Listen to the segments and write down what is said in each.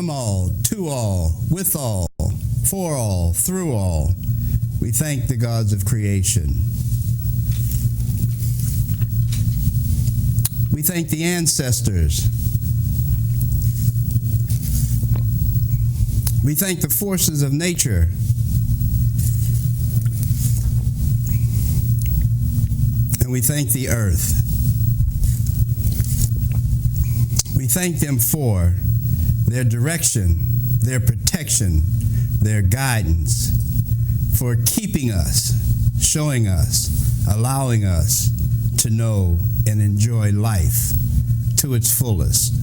from all, to all, with all, for all, through all. We thank the gods of creation. We thank the ancestors. We thank the forces of nature. And we thank the earth. We thank them for their direction, their protection, their guidance, for keeping us, showing us, allowing us to know and enjoy life to its fullest,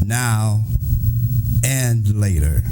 now and later.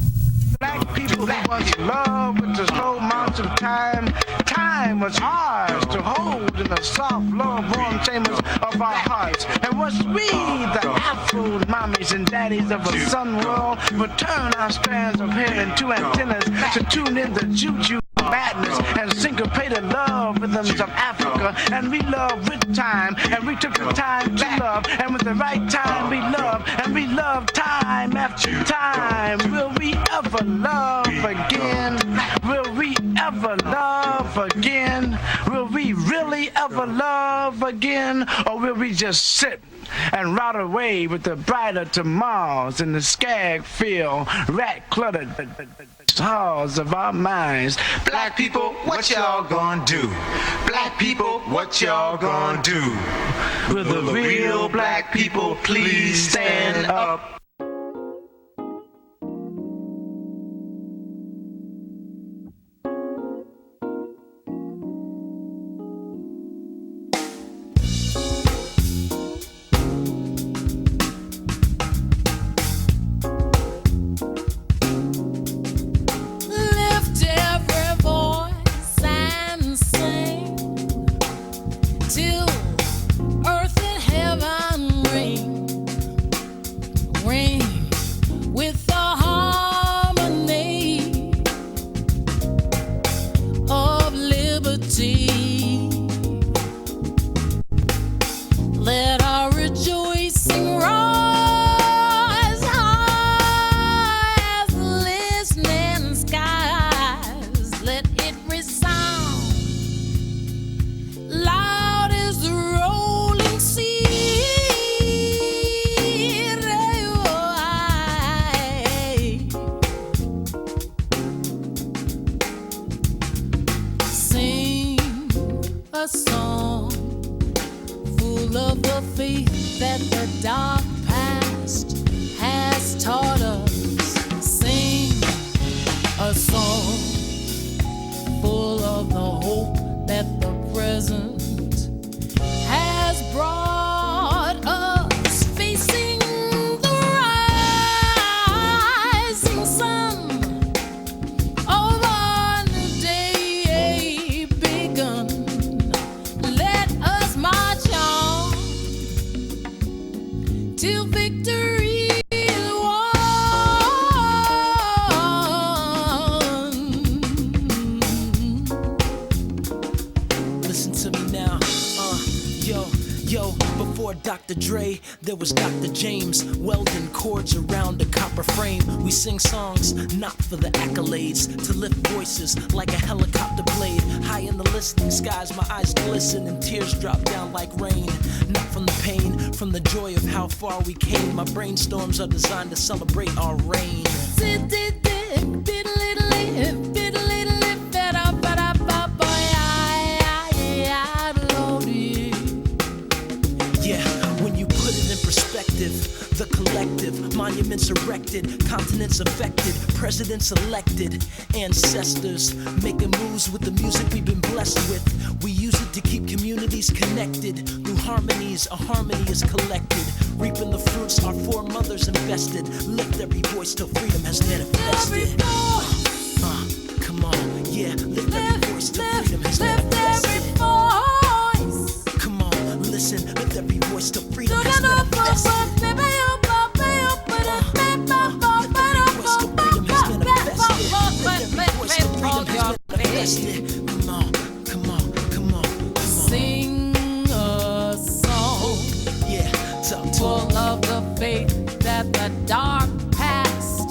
Black people who was love with the slow march of time. Time was ours to hold in the soft, love-warm chambers of our hearts. And was we, the Afro mommies and daddies of a sun world, would turn our strands of hair into antennas to tune in the juju madness and syncopated love rhythms of Africa. And we love with time, and we took the time to love, and with the right time we love, and we love time after time. Will we ever love again? Will we ever love again? Will we really ever love again? Or will we just sit and rot away with the brighter tomorrows in the skag field, rat-cluttered halls of our minds? Black people, what y'all gonna do? Black people, what y'all gonna do? Will the real black people please stand up? There was Dr. James welding cords around a copper frame. We sing songs not for the accolades, to lift voices like a helicopter blade. High in the listening skies, my eyes glisten and tears drop down like rain. Not from the pain, from the joy of how far we came. My brainstorms are designed to celebrate our reign. The collective, monuments erected, continents affected, presidents elected, ancestors making moves with the music we've been blessed with. We use it to keep communities connected. Through harmonies, a harmony is collected. Reaping the fruits our foremothers invested. Lift every voice till freedom has manifested. Come on, yeah, lift every voice till freedom has manifested. Come on, listen, lift every voice till freedom has manifested. Come on, come on, come on, come on. Sing a song, yeah, talk to full of the faith that the dark past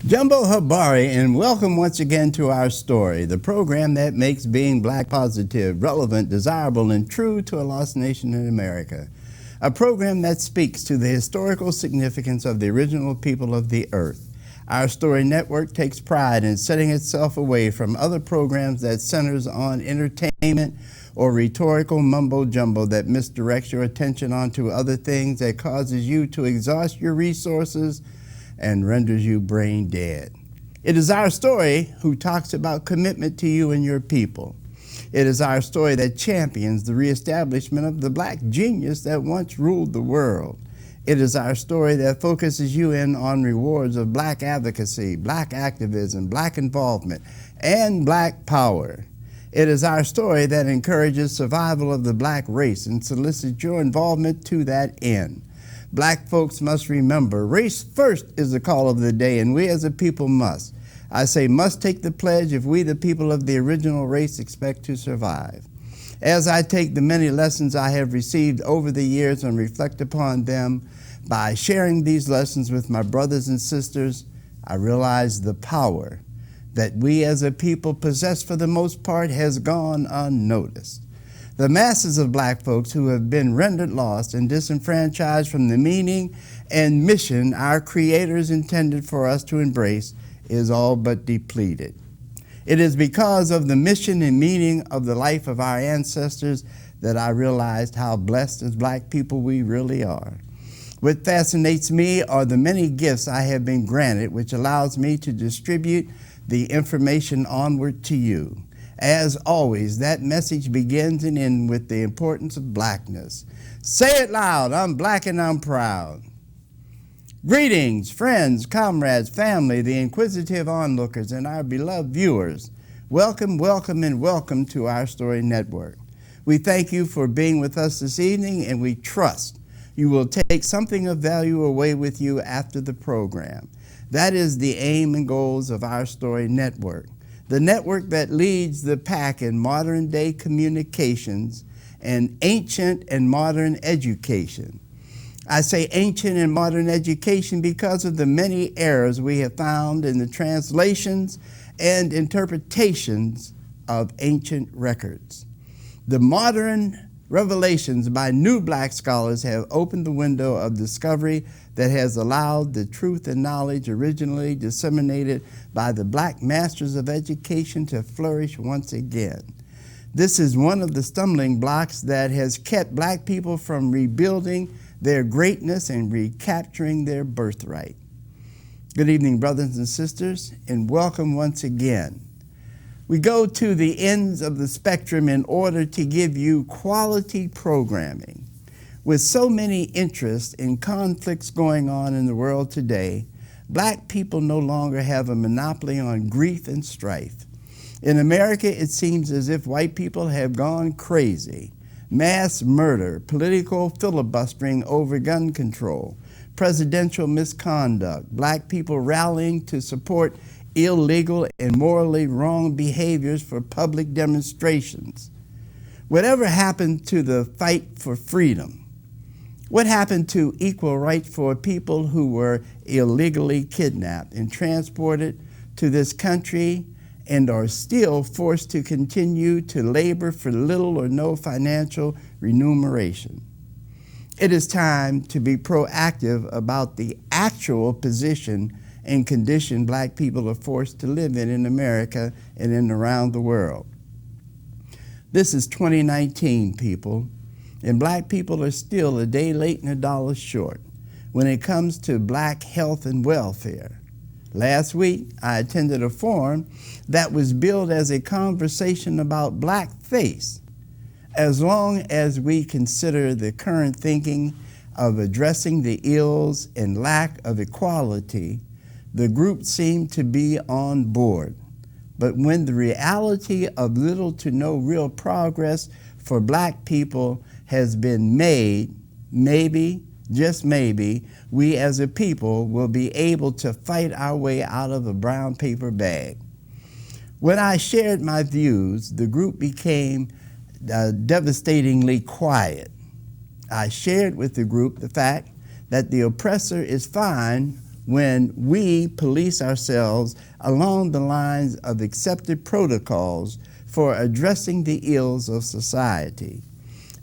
Jumbo Habari, and welcome once again to Our Story, the program that makes being black positive, relevant, desirable, and true to a lost nation in America. A program that speaks to the historical significance of the original people of the earth. Our Story Network takes pride in setting itself away from other programs that centers on entertainment or rhetorical mumbo-jumbo that misdirects your attention onto other things that causes you to exhaust your resources and renders you brain dead. It is Our Story who talks about commitment to you and your people. It is Our Story that champions the reestablishment of the black genius that once ruled the world. It is Our Story that focuses you in on rewards of black advocacy, black activism, black involvement, and black power. It is Our Story that encourages survival of the black race and solicits your involvement to that end. Black folks must remember, race first is the call of the day, and we as a people must. I say must take the pledge if we, the people of the original race, expect to survive. As I take the many lessons I have received over the years and reflect upon them, by sharing these lessons with my brothers and sisters, I realize the power that we as a people possess for the most part has gone unnoticed. The masses of black folks who have been rendered lost and disenfranchised from the meaning and mission our creators intended for us to embrace is all but depleted. It is because of the mission and meaning of the life of our ancestors that I realized how blessed as black people we really are. What fascinates me are the many gifts I have been granted, which allows me to distribute the information onward to you. As always, that message begins and ends with the importance of blackness. Say it loud, I'm black and I'm proud. Greetings, friends, comrades, family, the inquisitive onlookers, and our beloved viewers. Welcome, welcome, and welcome to Our Story Network. We thank you for being with us this evening, and we trust you will take something of value away with you after the program. That is the aim and goals of Our Story Network. The network that leads the pack in modern day communications and ancient and modern education. I say ancient and modern education because of the many errors we have found in the translations and interpretations of ancient records. The modern revelations by new black scholars have opened the window of discovery that has allowed the truth and knowledge originally disseminated by the black masters of education to flourish once again. This is one of the stumbling blocks that has kept black people from rebuilding their greatness and recapturing their birthright. Good evening, brothers and sisters, and welcome once again. We go to the ends of the spectrum in order to give you quality programming. With so many interests and conflicts going on in the world today, black people no longer have a monopoly on grief and strife. In America, it seems as if white people have gone crazy. Mass murder, political filibustering over gun control, presidential misconduct, black people rallying to support illegal and morally wrong behaviors for public demonstrations. Whatever happened to the fight for freedom? What happened to equal rights for people who were illegally kidnapped and transported to this country and are still forced to continue to labor for little or no financial remuneration? It is time to be proactive about the actual position and condition black people are forced to live in America and in around the world. This is 2019, people, and black people are still a day late and a dollar short when it comes to black health and welfare. Last week, I attended a forum that was billed as a conversation about blackface. As long as we consider the current thinking of addressing the ills and lack of equality, the group seemed to be on board. But when the reality of little to no real progress for black people has been made, maybe, just maybe, we as a people will be able to fight our way out of a brown paper bag. When I shared my views, the group became devastatingly quiet. I shared with the group the fact that the oppressor is fine when we police ourselves along the lines of accepted protocols for addressing the ills of society.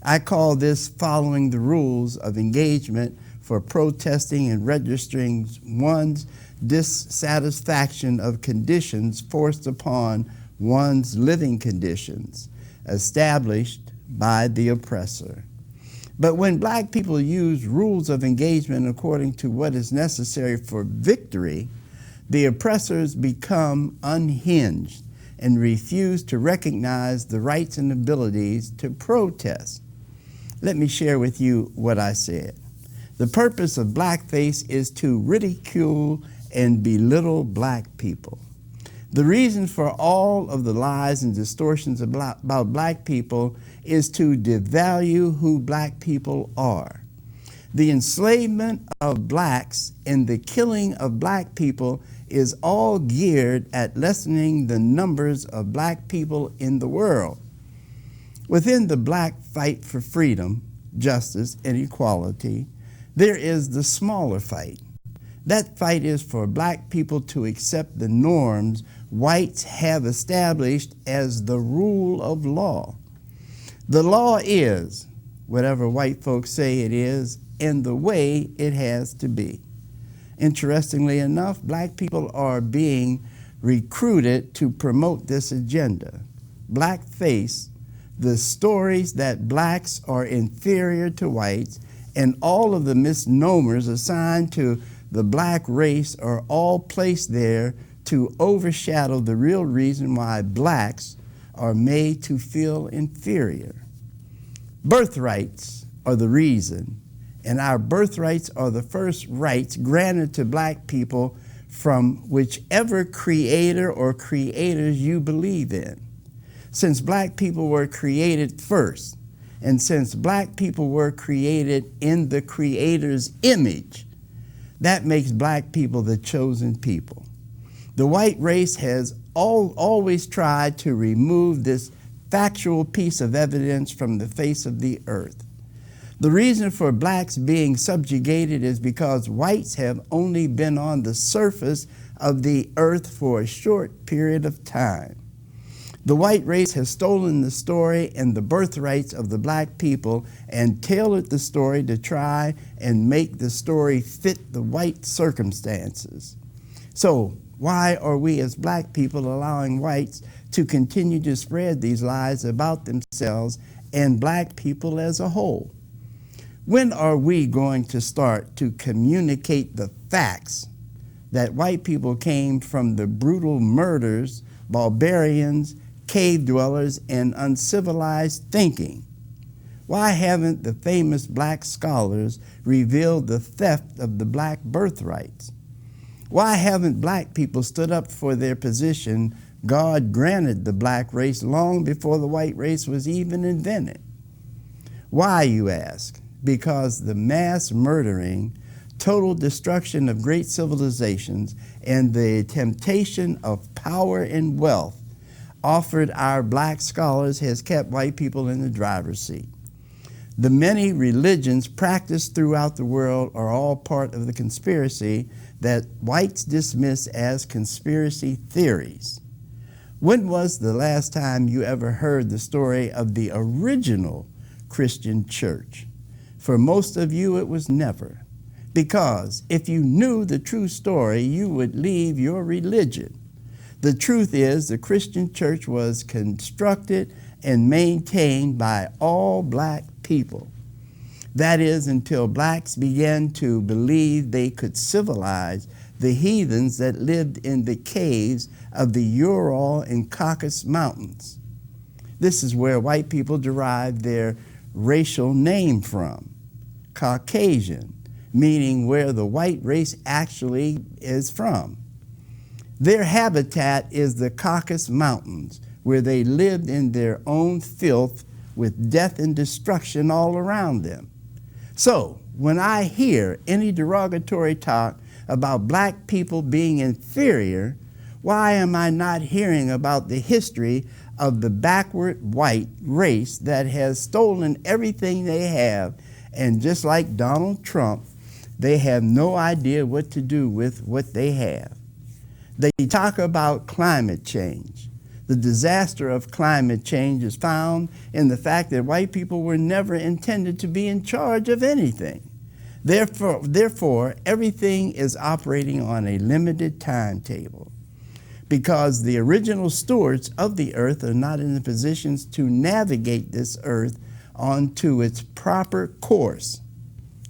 I call this following the rules of engagement for protesting and registering one's dissatisfaction of conditions forced upon one's living conditions, established by the oppressor. But when black people use rules of engagement according to what is necessary for victory, the oppressors become unhinged and refuse to recognize the rights and abilities to protest. Let me share with you what I said. The purpose of blackface is to ridicule and belittle black people. The reason for all of the lies and distortions about black people is to devalue who black people are. The enslavement of blacks and the killing of black people is all geared at lessening the numbers of black people in the world. Within the black fight for freedom, justice, and equality, there is the smaller fight. That fight is for black people to accept the norms whites have established as the rule of law. The law is whatever white folks say it is and the way it has to be. Interestingly enough, black people are being recruited to promote this agenda. Blackface, the stories that blacks are inferior to whites, and all of the misnomers assigned to the black race are all placed there to overshadow the real reason why blacks are made to feel inferior. Birthrights are the reason, and our birthrights are the first rights granted to black people from whichever creator or creators you believe in. Since black people were created first, and since black people were created in the Creator's image, that makes black people the chosen people. The white race has always tried to remove this factual piece of evidence from the face of the earth. The reason for blacks being subjugated is because whites have only been on the surface of the earth for a short period of time. The white race has stolen the story and the birthrights of the black people and tailored the story to try and make the story fit the white circumstances. So, why are we as black people allowing whites to continue to spread these lies about themselves and black people as a whole? When are we going to start to communicate the facts that white people came from the brutal murders, barbarians, cave dwellers, and uncivilized thinking? Why haven't the famous black scholars revealed the theft of the black birthrights? Why haven't black people stood up for their position God granted the black race long before the white race was even invented? Why, you ask? Because the mass murdering, total destruction of great civilizations, and the temptation of power and wealth offered our black scholars has kept white people in the driver's seat. The many religions practiced throughout the world are all part of the conspiracy that whites dismiss as conspiracy theories. When was the last time you ever heard the story of the original Christian church? For most of you, it was never. Because if you knew the true story, you would leave your religion. The truth is, the Christian church was constructed and maintained by all black people. That is, until blacks began to believe they could civilize the heathens that lived in the caves of the Ural and Caucasus Mountains. This is where white people derived their racial name from, Caucasian, meaning where the white race actually is from. Their habitat is the Caucasus Mountains, where they lived in their own filth with death and destruction all around them. So, when I hear any derogatory talk about black people being inferior, why am I not hearing about the history of the backward white race that has stolen everything they have, and just like Donald Trump, They have no idea what to do with what they have. They talk about climate change. The disaster of climate change is found in the fact that white people were never intended to be in charge of anything. Therefore, everything is operating on a limited timetable because the original stewards of the earth are not in the positions to navigate this earth onto its proper course,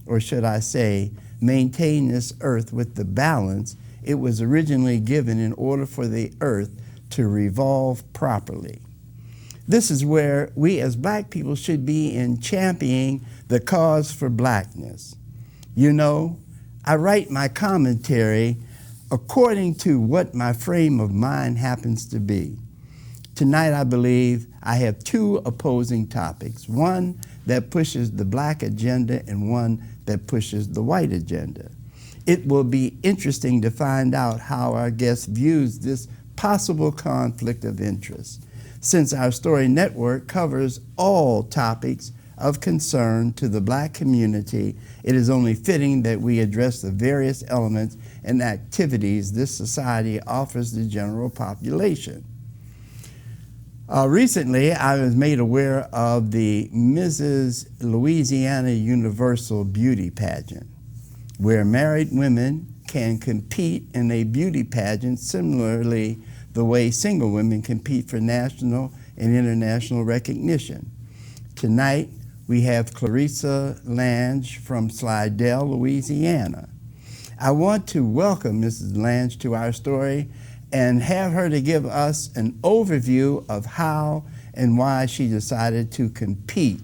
or should I say, maintain this earth with the balance it was originally given in order for the earth to revolve properly. This is where we as black people should be in championing the cause for blackness. You know, I write my commentary according to what my frame of mind happens to be. Tonight, I believe I have two opposing topics, one that pushes the black agenda and one that pushes the white agenda. It will be interesting to find out how our guest views this possible conflict of interest. Since our story network covers all topics of concern to the black community, it is only fitting that we address the various elements and activities this society offers the general population. Recently, I was made aware of the Mrs. Louisiana Universal beauty pageant, where married women can compete in a beauty pageant similarly the way single women compete for national and international recognition. Tonight, we have Clarissa Lange from Slidell, Louisiana. I want to welcome Mrs. Lange to our story and have her to give us an overview of how and why she decided to compete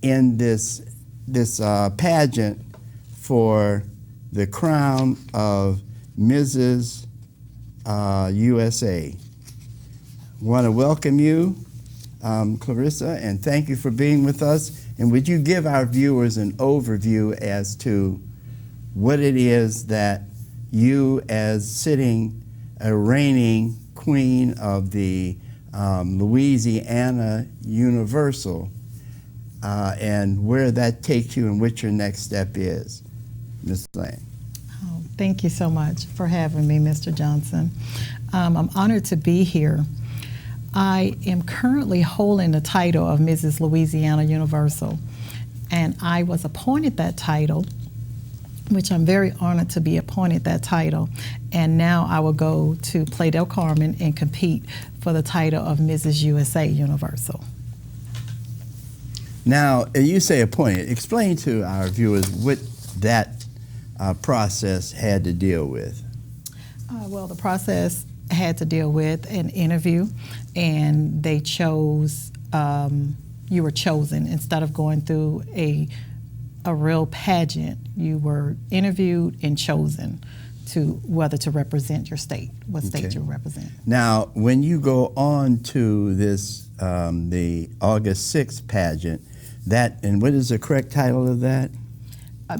in this pageant for the crown of Mrs. USA. I want to welcome you, Clarissa, and thank you for being with us. And would you give our viewers an overview as to what it is that you, as sitting a reigning queen of the Louisiana Universal, and where that takes you and what your next step is, Ms. Lange. Oh, thank you so much for having me, Mr. Johnson. I'm honored to be here. I am currently holding the title of Mrs. Louisiana Universal, and I was appointed that title, which I'm very honored to be appointed that title, and now I will go to Playa del Carmen and compete for the title of Mrs. USA Universal. Now, you say appointed. Explain to our viewers what that process had to deal with. Well, the process had to deal with an interview, and they chose, you were chosen instead of going through a real pageant. You were interviewed and chosen to whether to represent your state, what state you represent. Now, when you go on to this, the August 6th pageant, and what is the correct title of that?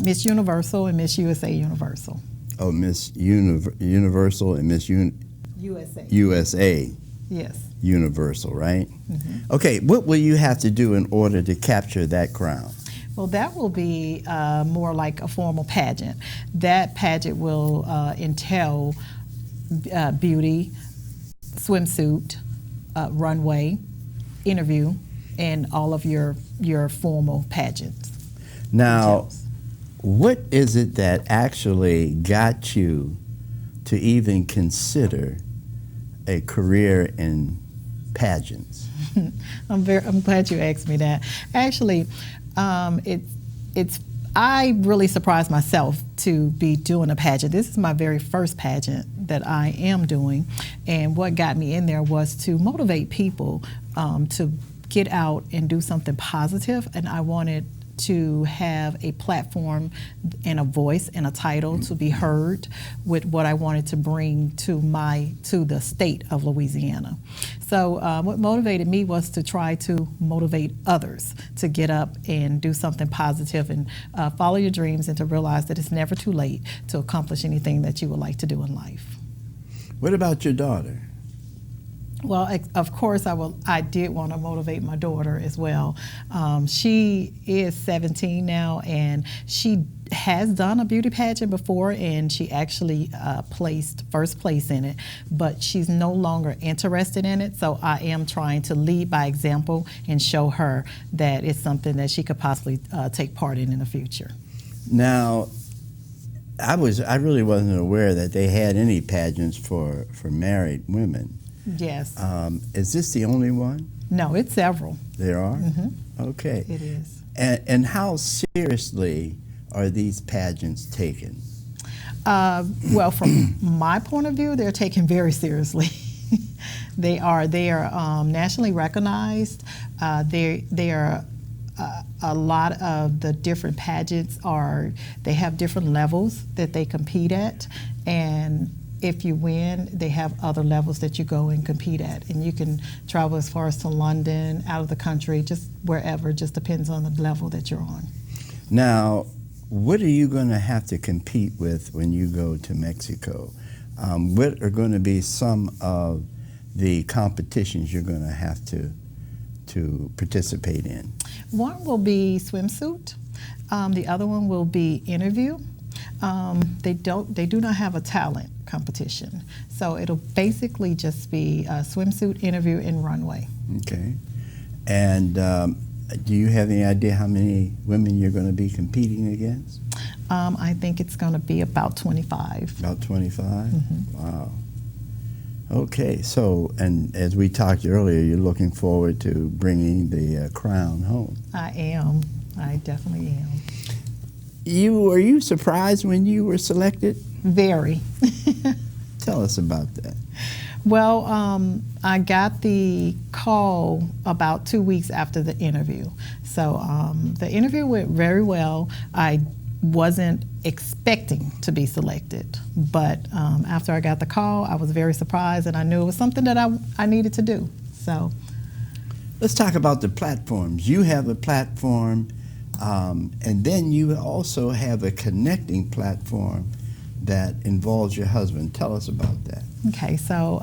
Miss Universal and Miss USA Universal. Oh, Miss Universal and Miss USA. USA. Yes. Universal, right? Mm-hmm. Okay, what will you have to do in order to capture that crown? Well, that will be more like a formal pageant. That pageant will entail beauty, swimsuit, runway, interview, and all of your formal pageants. Now, details. What is it that actually got you to even consider a career in pageants? I'm glad you asked me that. Actually, I really surprised myself to be doing a pageant. This is my very first pageant that I am doing, and what got me in there was to motivate people to get out and do something positive, and I wanted to have a platform and a voice and a title to be heard with what I wanted to bring to the state of Louisiana. So what motivated me was to try to motivate others to get up and do something positive and follow your dreams, and to realize that it's never too late to accomplish anything that you would like to do in life. What about your daughter? Well, of course, I did want to motivate my daughter as well. She is 17 now, and she has done a beauty pageant before, and she actually placed first place in it, but she's no longer interested in it. So I am trying to lead by example and show her that it's something that she could possibly take part in the future. Now, I really wasn't aware that they had any pageants for married women. Yes. Is this the only one? No, it's several. There are? Mm-hmm. Okay. It is. And how seriously are these pageants taken? Well, from my point of view, they're taken very seriously. They are nationally recognized. They are a lot of the different pageants they have different levels that they compete at, and if you win, they have other levels that you go and compete at, and you can travel as far as to London, out of the country, just wherever. Just depends on the level that you're on. Now, what are you going to have to compete with when you go to Mexico? What are going to be some of the competitions you're going to have to participate in? One will be swimsuit. The other one will be interview. They do not have a talent competition, so it'll basically just be a swimsuit, interview, and runway. Okay. And do you have any idea how many women you're going to be competing against? I think it's going to be about 25. About 25? Mm-hmm. Wow. Okay, so, and as we talked earlier, you're looking forward to bringing the crown home. I am. I definitely am. Were you surprised when you were selected? Very. Tell us about that. Well, I got the call about 2 weeks after the interview. So the interview went very well. I wasn't expecting to be selected, but after I got the call, I was very surprised, and I knew it was something that I needed to do. So let's talk about the platforms. You have a platform, and then you also have a connecting platform that involves your husband. Tell us about that. Okay, so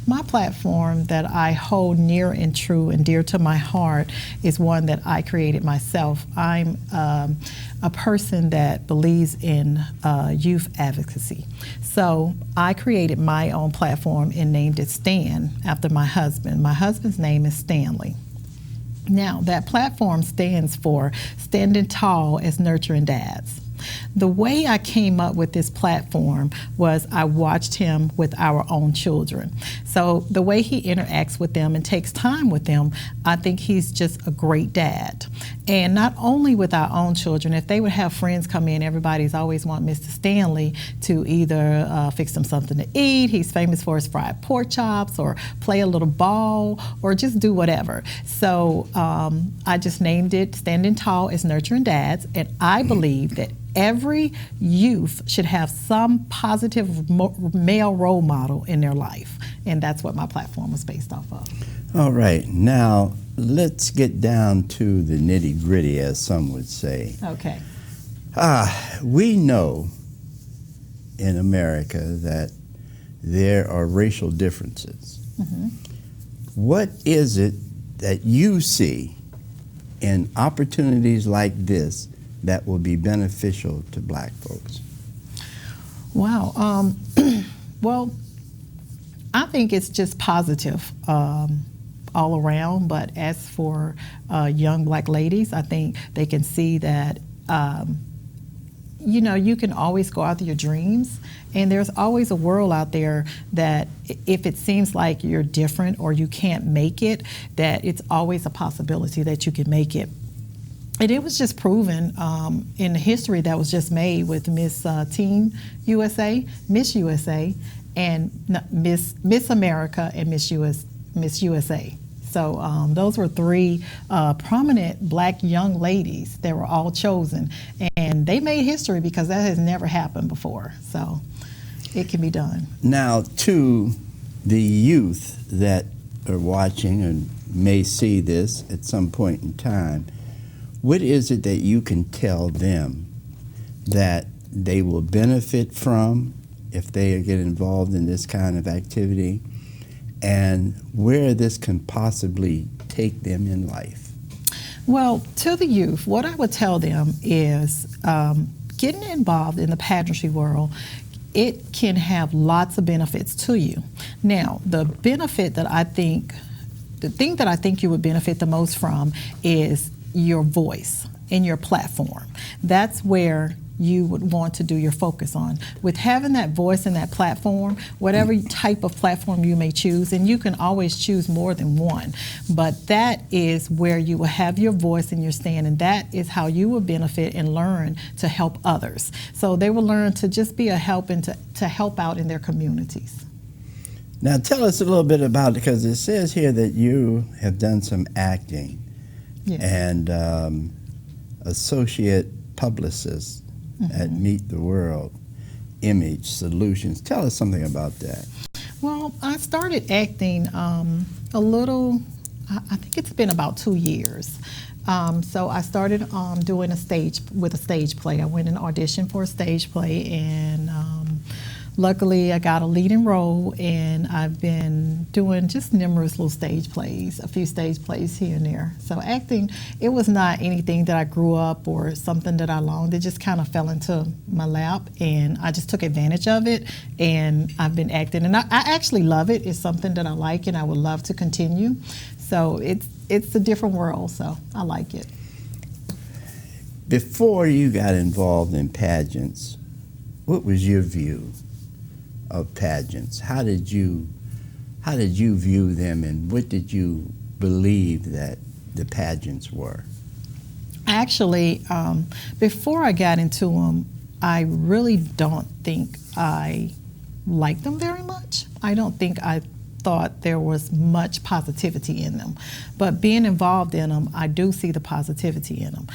my platform that I hold near and true and dear to my heart is one that I created myself. I'm a person that believes in youth advocacy. So I created my own platform and named it Stan after my husband. My husband's name is Stanley. Now, that platform stands for Standing Tall as Nurturing Dads. The way I came up with this platform was I watched him with our own children. So the way he interacts with them and takes time with them, I think he's just a great dad. And not only with our own children, if they would have friends come in, everybody's always want Mr. Stanley to either fix them something to eat, he's famous for his fried pork chops, or play a little ball, or just do whatever. So I just named it Standing Tall as Nurturing Dads, and I believe that every youth should have some positive male role model in their life, and that's what my platform was based off of. All right, now let's get down to the nitty-gritty, as some would say. Okay. We know in America that there are racial differences. Mm-hmm. What is it that you see in opportunities like this that will be beneficial to black folks? Wow. Well, I think it's just positive all around, but as for young black ladies, I think they can see that you can always go after your dreams, and there's always a world out there that if it seems like you're different or you can't make it, that it's always a possibility that you can make it. And it was just proven in the history that was just made with Miss Teen USA, Miss USA, and Miss America and Miss USA. So those were three prominent black young ladies that were all chosen, and they made history because that has never happened before. So it can be done. Now, to the youth that are watching and may see this at some point in time, what is it that you can tell them that they will benefit from if they get involved in this kind of activity? and where this can possibly take them in life? Well, to the youth, what I would tell them is getting involved in the pageantry world, it can have lots of benefits to you. Now, the thing that I think you would benefit the most from is your voice and your platform. That's where you would want to do your focus on. With having that voice and that platform, whatever type of platform you may choose, and you can always choose more than one, but that is where you will have your voice and your stand, and that is how you will benefit and learn to help others. So they will learn to just be a help and to help out in their communities. Now tell us a little bit about, because it says here that you have done some acting. Yes. And associate publicist at Meet the World Image Solutions. Tell us something about that. Well, I started acting I think it's been about 2 years. So I started doing a stage play. I went and auditioned for a stage play, and luckily I got a leading role, and I've been doing just numerous little stage plays, a few stage plays here and there. So acting, it was not anything that I grew up or something that I longed. It just kind of fell into my lap, and I just took advantage of it, and I've been acting. And I actually love it. It's something that I like, and I would love to continue. So it's a different world, so I like it. Before you got involved in pageants, what was your view of pageants? How did you view them, and what did you believe that the pageants were? Actually, before I got into them, I really don't think I liked them very much. I don't think I thought there was much positivity in them. But being involved in them, I do see the positivity in them.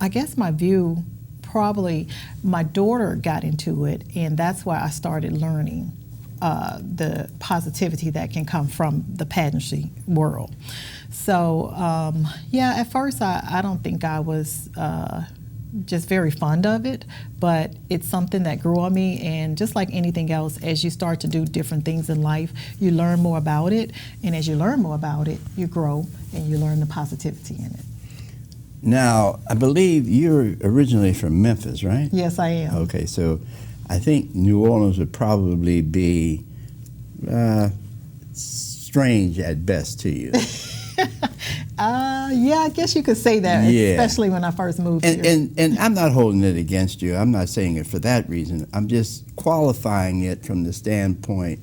I guess my view, probably my daughter got into it, and that's why I started learning the positivity that can come from the pageantry world. So yeah, at first I don't think I was just very fond of it, but it's something that grew on me, and just like anything else, as you start to do different things in life, you learn more about it, and as you learn more about it, you grow and you learn the positivity in it. Now, I believe you're originally from Memphis, right? Yes, I am. Okay, so I think New Orleans would probably be strange at best to you. Yeah, I guess you could say that, Yeah. especially when I first moved here. And I'm not holding it against you. I'm not saying it for that reason. I'm just qualifying it from the standpoint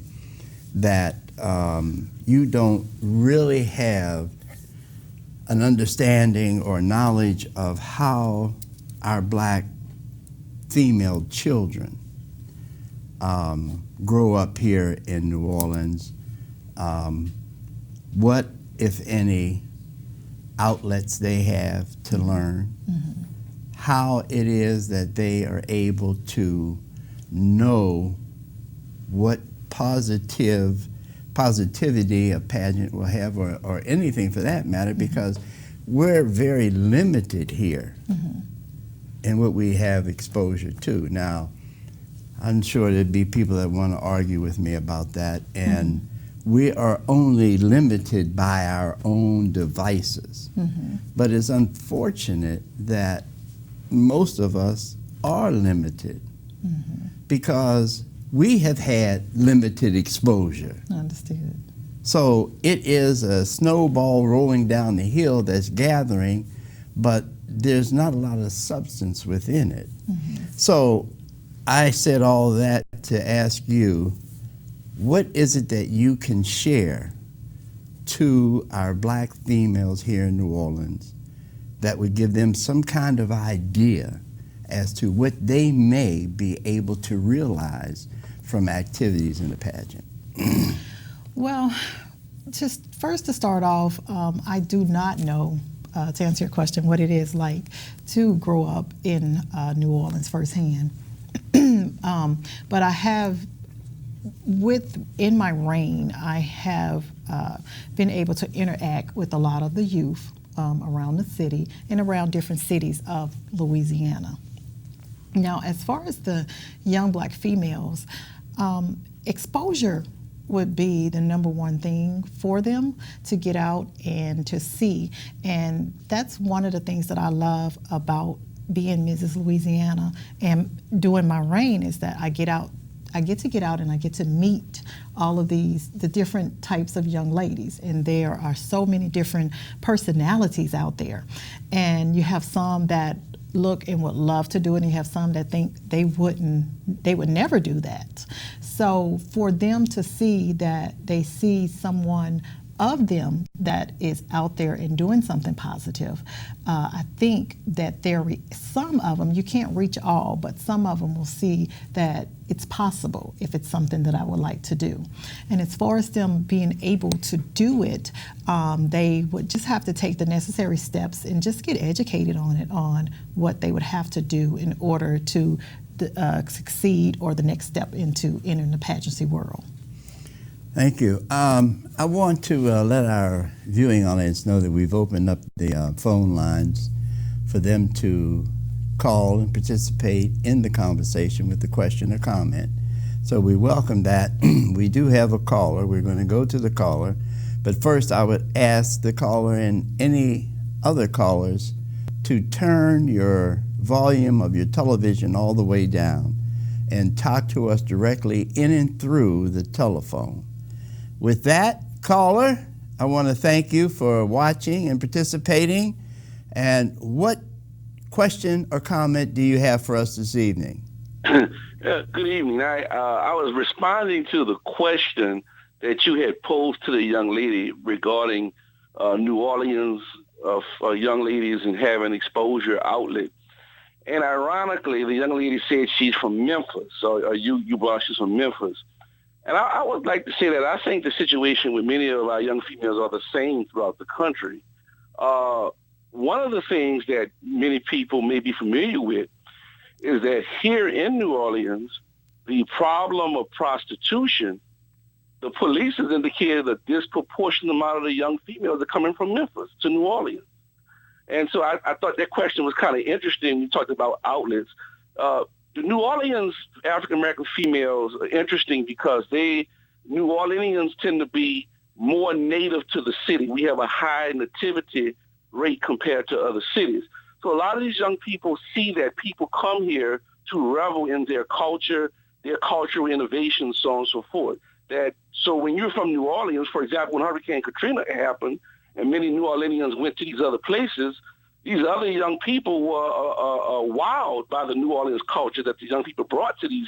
that you don't really have an understanding or knowledge of how our black female children grow up here in New Orleans. What, if any, outlets they have to learn, how it is that they are able to know what positivity a pageant will have, or anything for that matter, because we're very limited here in what we have exposure to. Now, I'm sure there'd be people that want to argue with me about that, and we are only limited by our own devices. But it's unfortunate that most of us are limited because we have had limited exposure. Understood. So it is a snowball rolling down the hill that's gathering, but there's not a lot of substance within it. So I said all that to ask you, what is it that you can share to our black females here in New Orleans that would give them some kind of idea as to what they may be able to realize from activities in the pageant? Well, just first to start off, I do not know, to answer your question, what it is like to grow up in New Orleans firsthand. But I have, in my reign, I have been able to interact with a lot of the youth around the city and around different cities of Louisiana. Now, as far as the young black females, exposure would be the number one thing for them to get out and to see. And that's one of the things that I love about being Mrs. Louisiana and doing my reign, is that I get to get out and I get to meet all of the different types of young ladies. And there are so many different personalities out there. And you have some that look and would love to do it, and you have some that think they would never do that. So for them to see that they see someone of them that is out there and doing something positive, I think that some of them, you can't reach all, but some of them will see that it's possible if it's something that I would like to do. And as far as them being able to do it, they would just have to take the necessary steps and just get educated on what they would have to do in order to succeed, or the next step into entering the pageantry world. Thank you. I want to let our viewing audience know that we've opened up the phone lines for them to call and participate in the conversation with a question or comment. So we welcome that. We do have a caller. We're going to go to the caller. But first, I would ask the caller and any other callers to turn your volume of your television all the way down and talk to us directly in and through the telephone. With that, caller, I want to thank you for watching and participating. And what question or comment do you have for us this evening? Good evening. I was responding to the question that you had posed to the young lady regarding New Orleans of young ladies and having exposure outlet. And ironically, the young lady said she's from Memphis. So you brought she's from Memphis. And I would like to say that I think the situation with many of our young females are the same throughout the country. One of the things that many people may be familiar with is that here in New Orleans, the problem of prostitution, the police has indicated a disproportionate amount of the young females are coming from Memphis to New Orleans. And so I thought that question was kind of interesting. You talked about outlets. The New Orleans African-American females are interesting because New Orleanians tend to be more native to the city. We have a high nativity rate compared to other cities. So a lot of these young people see that people come here to revel in their culture, their cultural innovations, so on and so forth. So when you're from New Orleans, for example, when Hurricane Katrina happened and many New Orleanians went to these other places, these other young people were wowed by the New Orleans culture that the young people brought to these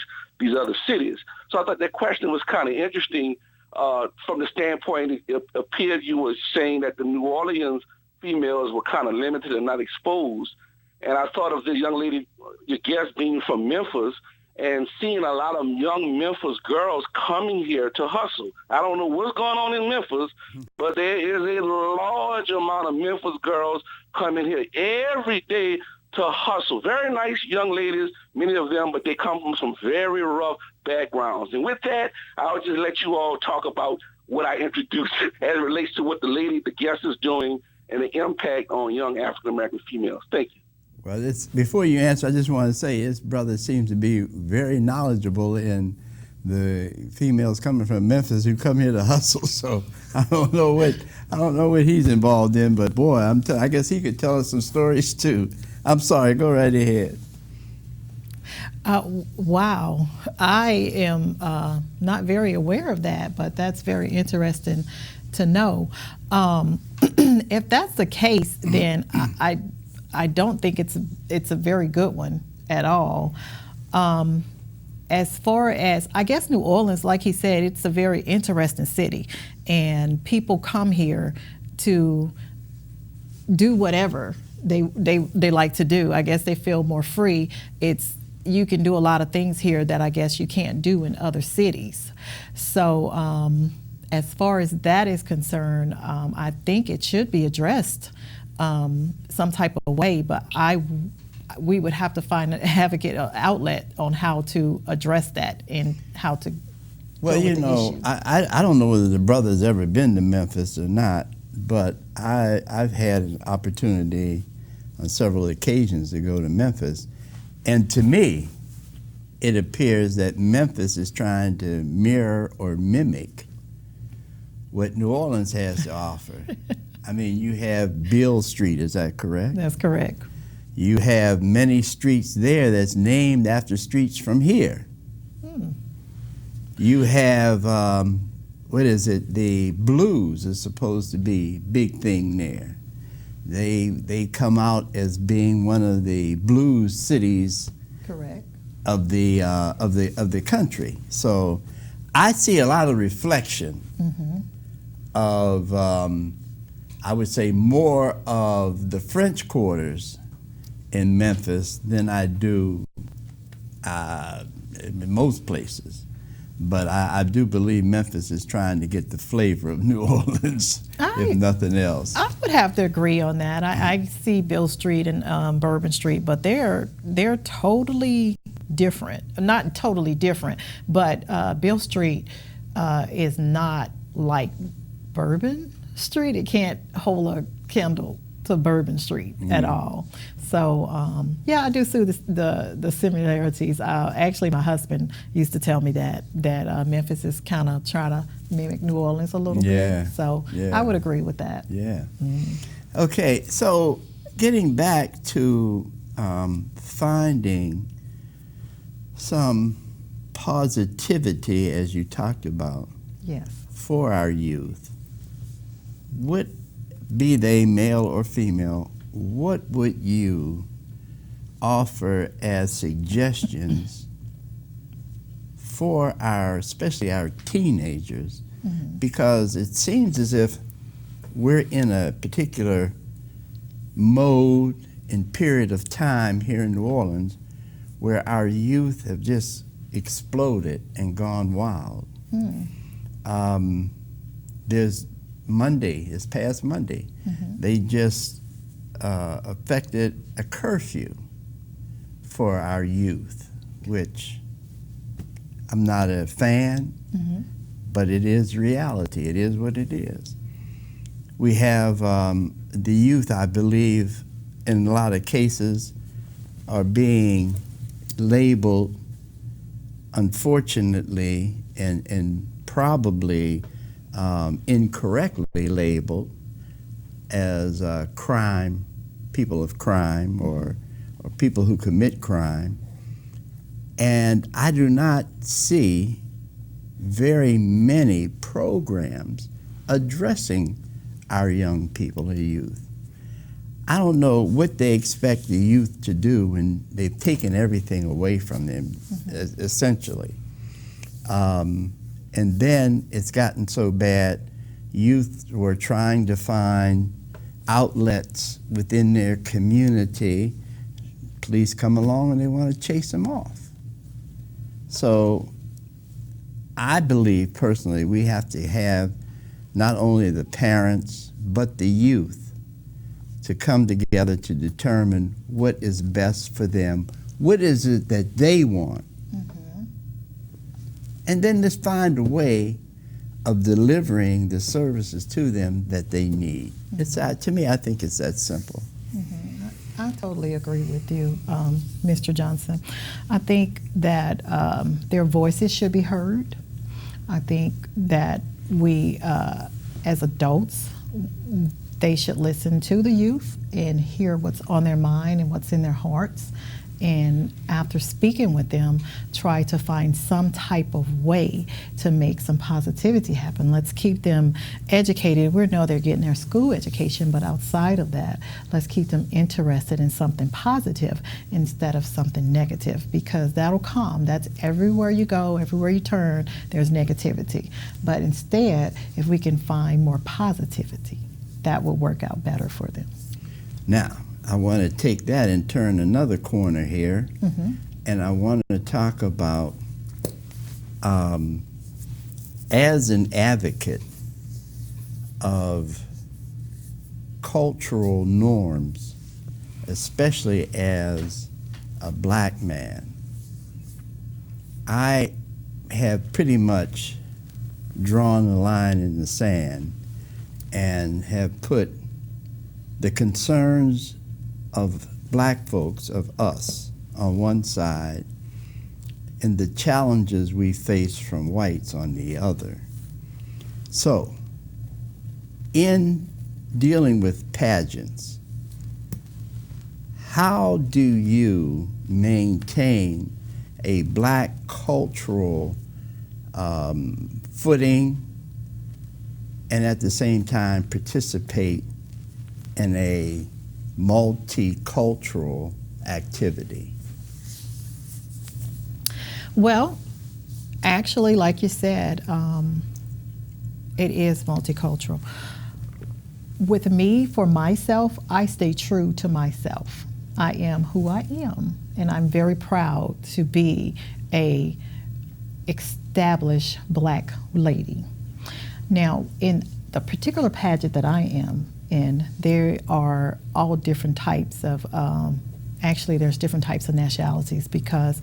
other cities. So I thought that question was kind of interesting from the standpoint it appeared you were saying that the New Orleans females were kind of limited and not exposed. And I thought of the young lady, your guest, being from Memphis and seeing a lot of young Memphis girls coming here to hustle. I don't know what's going on in Memphis, but there is a large amount of Memphis girls coming here every day to hustle. Very nice young ladies, many of them, but they come from some very rough backgrounds. And with that, I'll just let you all talk about what I introduced as it relates to what the guest is doing and the impact on young African-American females. Thank you. Well, before you answer, I just want to say his brother seems to be very knowledgeable in the females coming from Memphis who come here to hustle. So I don't know what he's involved in, but boy, I guess he could tell us some stories too. I'm sorry, go right ahead. Wow, I am not very aware of that, but that's very interesting to know. If that's the case, then I don't think it's a very good one at all. As far as, I guess New Orleans, like he said, it's a very interesting city, and people come here to do whatever they like to do. I guess they feel more free. You can do a lot of things here that I guess you can't do in other cities. So as far as that is concerned, I think it should be addressed some type of way, but we would have to find an advocate or outlet on how to address that and how to Well, you know, I don't know whether the brother's ever been to Memphis or not, but I've had an opportunity on several occasions to go to Memphis, and to me, it appears that Memphis is trying to mirror or mimic what New Orleans has to offer. I mean, you have Beale Street, is that correct? That's correct. You have many streets there that's named after streets from here. You have, what is it, the blues is supposed to be a big thing there. They come out as being one of the blues cities Correct. of the country. So I see a lot of reflection of, I would say, more of the French quarters in Memphis than I do in most places. But I do believe Memphis is trying to get the flavor of New Orleans, if nothing else. I would have to agree on that. I see Beale Street and Bourbon Street, but they're totally different. Not totally different, but Beale Street is not like Bourbon Street. It can't hold a candle to Bourbon Street at all. So yeah, I do see the similarities. Actually, my husband used to tell me that Memphis is kind of trying to mimic New Orleans a little bit. So I would agree with that. Yeah. Okay, so getting back to finding some positivity, as you talked about, Yes. for our youth, what, be they male or female, what would you offer as suggestions for especially our teenagers? Because it seems as if we're in a particular mode and period of time here in New Orleans where our youth have just exploded and gone wild. There's Monday, this past Monday, they just affected a curfew for our youth, which I'm not a fan, but it is reality. It is what it is. We have the youth, I believe, in a lot of cases, are being labeled, unfortunately, and probably incorrectly labeled as crime, people of crime, or people who commit crime. And I do not see very many programs addressing our young people or youth. I don't know what they expect the youth to do when they've taken everything away from them, essentially. And then it's gotten so bad, youth were trying to find outlets within their community. Police come along and they want to chase them off. So I believe personally we have to have not only the parents but the youth to come together to determine what is best for them. What is it that they want? And then just find a way of delivering the services to them that they need. It's to me, I think it's that simple. I totally agree with you, Mr. Johnson. I think that their voices should be heard. I think that we, as adults, they should listen to the youth and hear what's on their mind and what's in their hearts. And after speaking with them, try to find some type of way to make some positivity happen. Let's keep them educated. We know they're getting their school education, but outside of that, let's keep them interested in something positive instead of something negative, because that'll come. That's everywhere you go, everywhere you turn, there's negativity. But instead, if we can find more positivity, that will work out better for them. Now, I want to take that and turn another corner here, and I want to talk about, as an advocate of cultural norms, especially as a black man, I have pretty much drawn a line in the sand and have put the concerns of black folks, of us, on one side, and the challenges we face from whites on the other. So, in dealing with pageants, how do you maintain a black cultural footing and at the same time participate in a multicultural activity? Well, actually, like you said, it is multicultural. With me, for myself, I stay true to myself. I am who I am, and I'm very proud to be a established black lady. Now, in the particular pageant that I am in, there are all different types of, actually there's different types of nationalities, because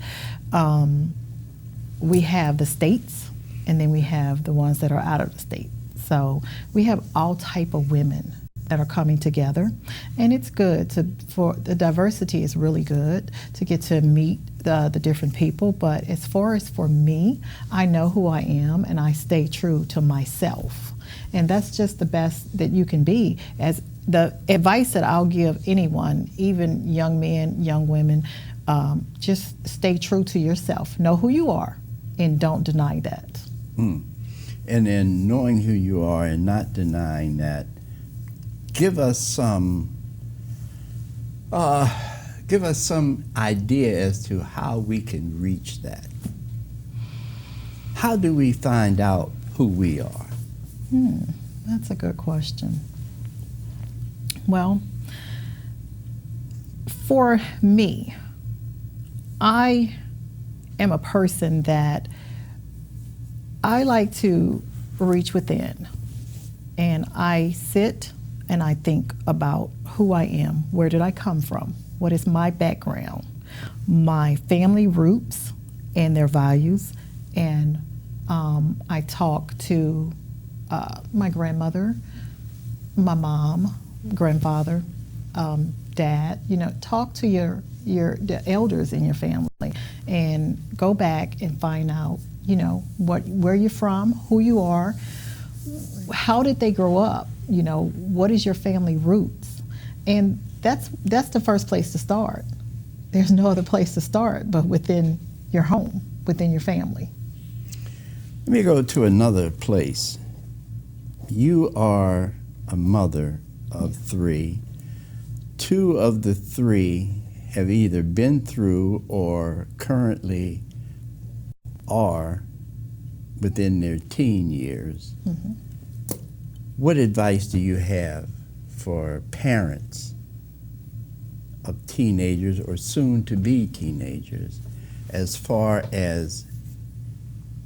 we have the states and then we have the ones that are out of the state. So we have all type of women that are coming together, and it's good for the diversity is really good to get to meet the different people. But as far as for me, I know who I am and I stay true to myself, and that's just the best that you can be. As the advice that I'll give anyone, even young men, young women, just stay true to yourself. Know who you are and don't deny that. And in knowing who you are and not denying that, give us some idea as to how we can reach that. How do we find out who we are? That's a good question. Well, for me, I am a person that I like to reach within, and I sit and I think about who I am. Where did I come from? What is my background? My family roots and their values. And I talk to my grandmother, my mom, grandfather, dad. Talk to the elders in your family and go back and find out, where you're from, who you are, how did they grow up, what is your family roots. And that's the first place to start. There's no other place to start but within your home, within your family. Let me go to another place. You are a mother of three. Two of the three have either been through or currently are within their teen years. What advice do you have for parents of teenagers or soon to be teenagers as far as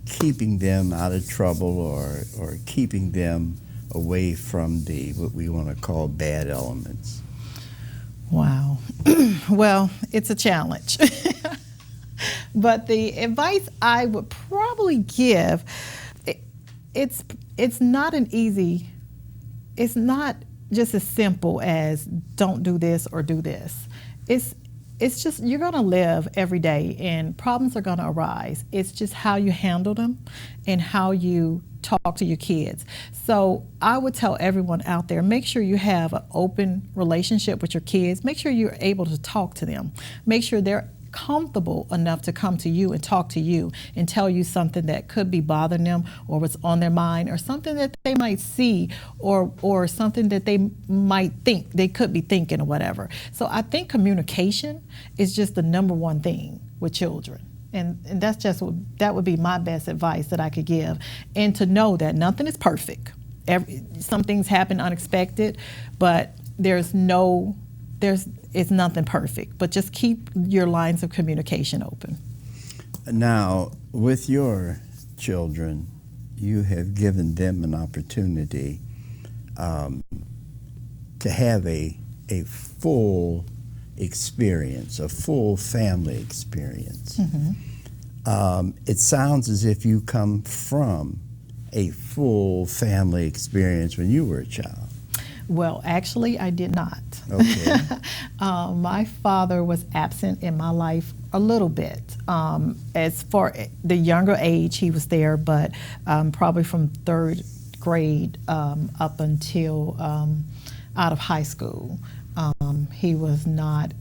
keeping them out of trouble or keeping them away from what we want to call bad elements? Wow. Well, it's a challenge. But the advice I would probably give, it's not it's not just as simple as don't do this or do this. It's just, you're gonna live every day and problems are gonna arise. It's just how you handle them and how you talk to your kids. So I would tell everyone out there, make sure you have an open relationship with your kids. Make sure you're able to talk to them. Make sure they're comfortable enough to come to you and talk to you and tell you something that could be bothering them or what's on their mind or something that they might see or something that they might think they could be thinking or whatever. So I think communication is just the number one thing with children. And that would be my best advice that I could give. And to know that nothing is perfect. Some things happen unexpected, but it's nothing perfect, but just keep your lines of communication open. Now, with your children, you have given them an opportunity to have a full experience, a full family experience. It sounds as if you come from a full family experience when you were a child. Well, actually, I did not. Okay. My father was absent in my life a little bit. As far the younger age, he was there, but probably from third grade up until out of high school, he was not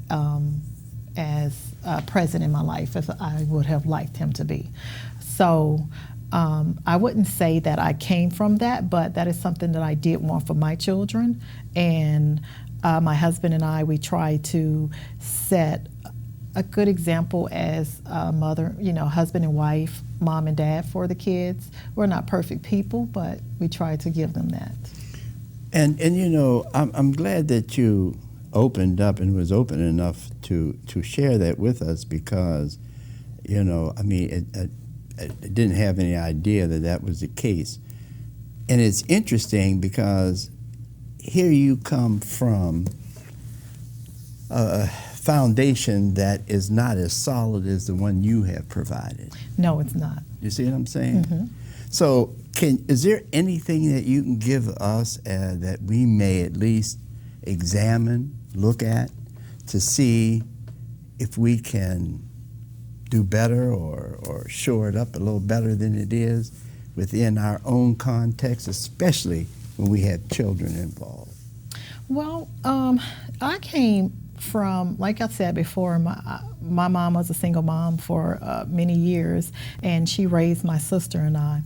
as present in my life as I would have liked him to be. So I wouldn't say that I came from that, but that is something that I did want for my children. And my husband and I, we try to set a good example as a mother, husband and wife, mom and dad for the kids. We're not perfect people, but we try to give them that. And I'm glad that you opened up and was open enough to share that with us, because, I didn't have any idea that was the case. And it's interesting because here you come from a foundation that is not as solid as the one you have provided. No, it's not. You see what I'm saying? Mm-hmm. So is there anything that you can give us that we may at least examine, look at, to see if we can do better or shore it up a little better than it is within our own context, especially when we have children involved? Well, I came from, like I said before, my mom was a single mom for many years, and she raised my sister and I.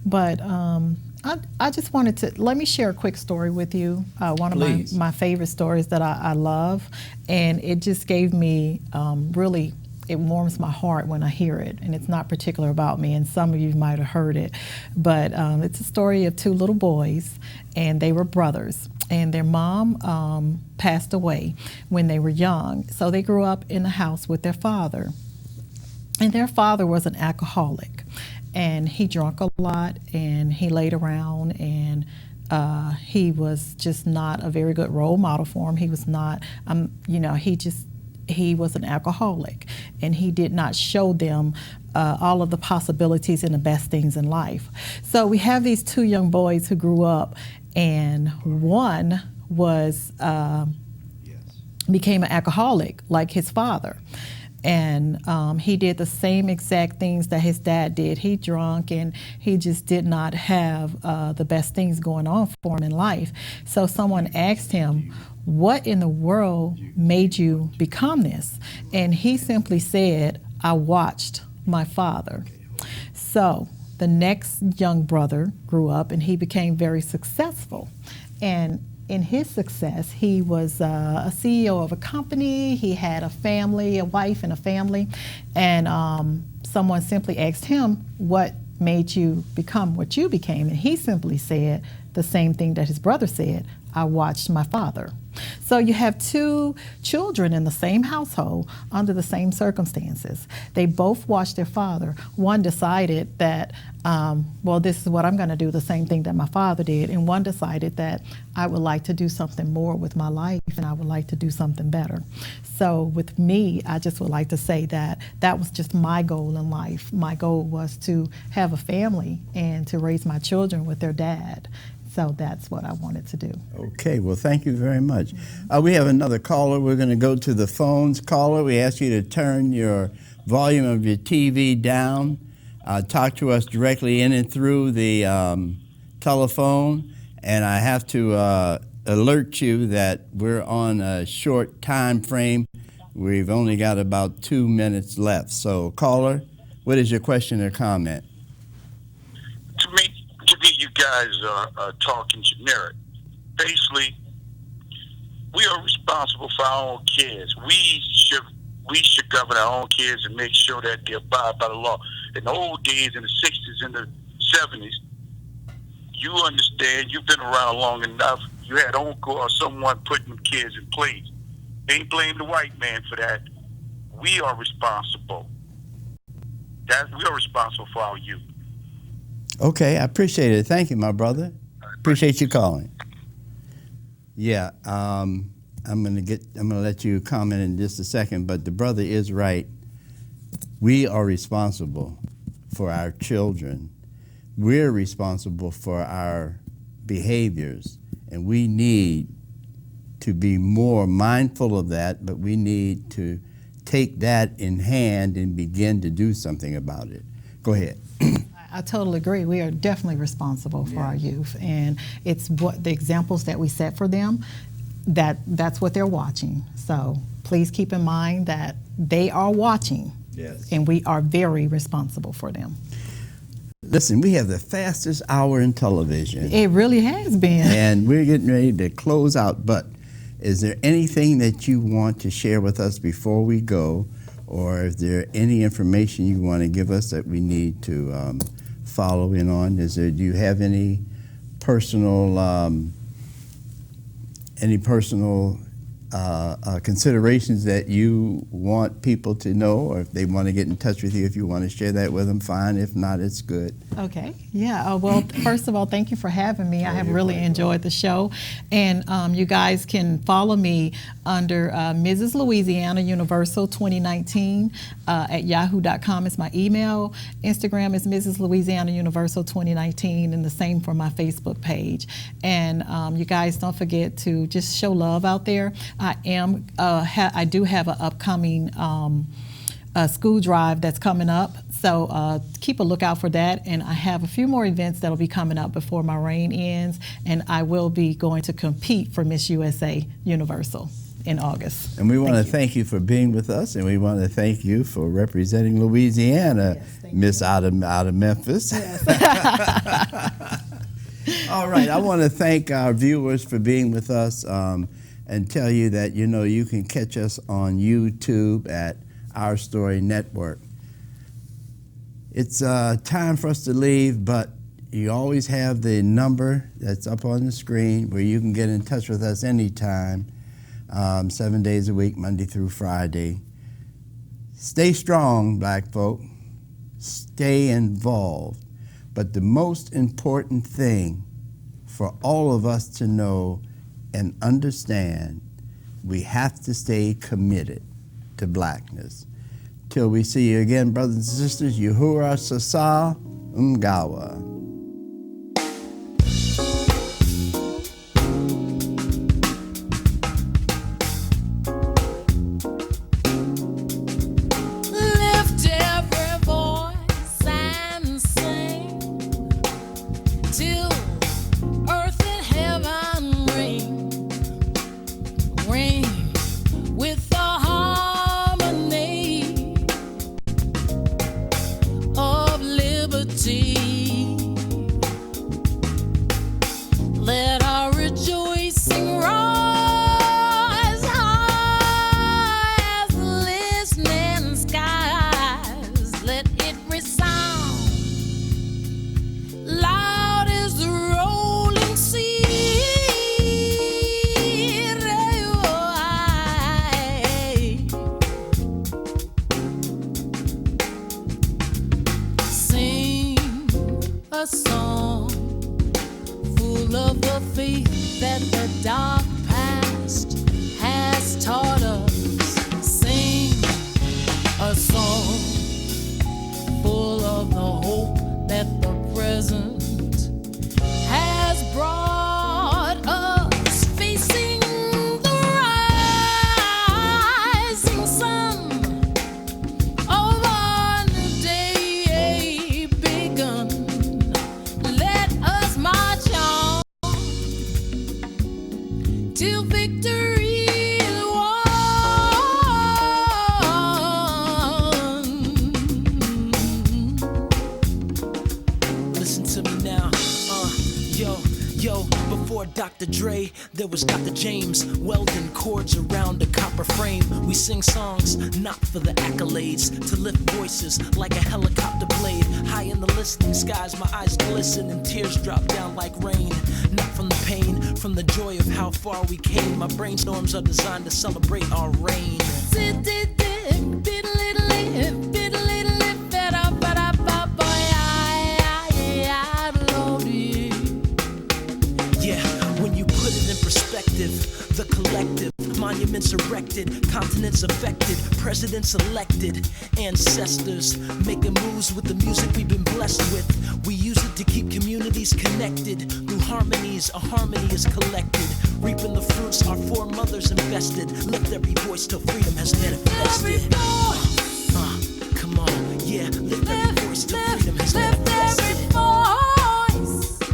But I just wanted to, let me share a quick story with you. One Please. of my favorite stories that I love, and it just gave me really, it warms my heart when I hear it, and it's not particular about me, and some of you might have heard it, but it's a story of two little boys, and they were brothers, and their mom passed away when they were young, so they grew up in the house with their father, and their father was an alcoholic, and he drank a lot, and he laid around, and he was just not a very good role model for him. He was not, he was an alcoholic, and he did not show them all of the possibilities and the best things in life. So we have these two young boys who grew up, and one was became an alcoholic like his father. And he did the same exact things that his dad did. He drank, and he just did not have the best things going on for him in life. So someone asked him, "What in the world made you become this?" And he simply said, "I watched my father." So the next young brother grew up, and he became very successful. And in his success, he was a CEO of a company. He had a family, a wife and a family. And someone simply asked him, "What made you become what you became?" And he simply said the same thing that his brother said, "I watched my father." So you have two children in the same household under the same circumstances. They both watched their father. One decided that, this is what I'm going to do, the same thing that my father did. And one decided that I would like to do something more with my life, and I would like to do something better. So with me, I just would like to say that that was just my goal in life. My goal was to have a family and to raise my children with their dad. So that's what I wanted to do. Okay, well, thank you very much. We have another caller. We're going to go to the phones. Caller, we ask you to turn your volume of your TV down. Talk to us directly in and through the telephone. And I have to alert you that we're on a short time frame. We've only got about 2 minutes left. So, caller, what is your question or comment? You guys are talking generic. Basically, we are responsible for our own kids. We should govern our own kids and make sure that they abide by the law. In the old days, in the 60s and the 70s, you understand, you've been around long enough, you had uncle or someone putting kids in place. They ain't blame the white man for that. We are responsible. We are responsible for our youth. Okay, I appreciate it. Thank you, my brother. Appreciate you calling. Yeah, I'm gonna let you comment in just a second, but the brother is right. We are responsible for our children. We're responsible for our behaviors, and we need to be more mindful of that, but we need to take that in hand and begin to do something about it. Go ahead. I totally agree. We are definitely responsible for our youth, and it's what the examples that we set for them, that's what they're watching. So please keep in mind that they are watching, and we are very responsible for them. Listen, we have the fastest hour in television. It really has been. And we're getting ready to close out, but is there anything that you want to share with us before we go, or is there any information you want to give us that we need to follow in on? Do you have any personal considerations that you want people to know, or if they want to get in touch with you, if you want to share that with them, fine. If not, it's good. Okay. Yeah. Well, first of all, thank you for having me. I have really enjoyed the show. And you guys can follow me under Mrs. Louisiana Universal 2019 at yahoo.com is my email. Instagram is Mrs. Louisiana Universal 2019, and the same for my Facebook page. And you guys don't forget to just show love out there. I do have an upcoming school drive that's coming up, so keep a lookout for that. And I have a few more events that'll be coming up before my reign ends, and I will be going to compete for Miss USA Universal in August. And we want to thank you for being with us, and we want to thank you for representing Louisiana, Miss out of Memphis. Yes. All right, I want to thank our viewers for being with us. And tell you that, you can catch us on YouTube at Our Story Network. It's time for us to leave, but you always have the number that's up on the screen where you can get in touch with us anytime, 7 days a week, Monday through Friday. Stay strong, black folk. Stay involved. But the most important thing for all of us to know and understand, we have to stay committed to blackness. Till we see you again, brothers and sisters, Yahuwah Sasa Umgawa. Dr. Dre, there was Dr. James, welding cords around a copper frame. We sing songs not for the accolades, to lift voices like a helicopter blade. High in the listening skies, my eyes glisten and tears drop down like rain. Not from the pain, from the joy of how far we came. My brainstorms are designed to celebrate our reign. The collective, monuments erected, continents affected, presidents elected, ancestors making moves with the music we've been blessed with. We use it to to keep communities connected. Through harmonies, a harmony is collected. Reaping the fruits our foremothers invested. Lift every voice till freedom has manifested. Come on, yeah, lift every voice till freedom has manifested.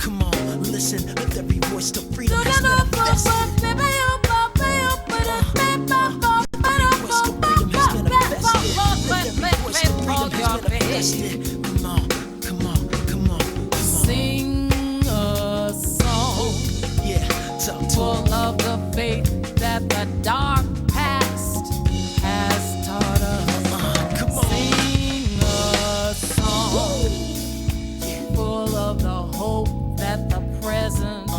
Come on, listen, lift every voice till freedom has manifested. Come on, come on, come on, come on. Sing a song, Yeah, talk to full of the faith that the dark past has taught us. come on. Sing a song full of the hope that the present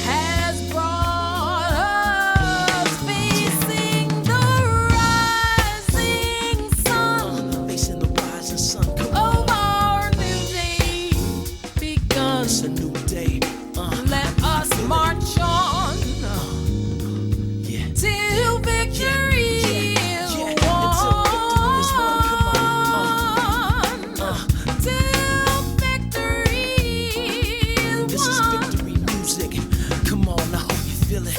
has brought us. Facing the rising sun Facing the rising sun, come on. of our new day begun. It's a new day. Let us march on Yeah. till victory is Yeah, until victory is won, come won. Till victory is This is won. victory music. Come on, I hope you feel it.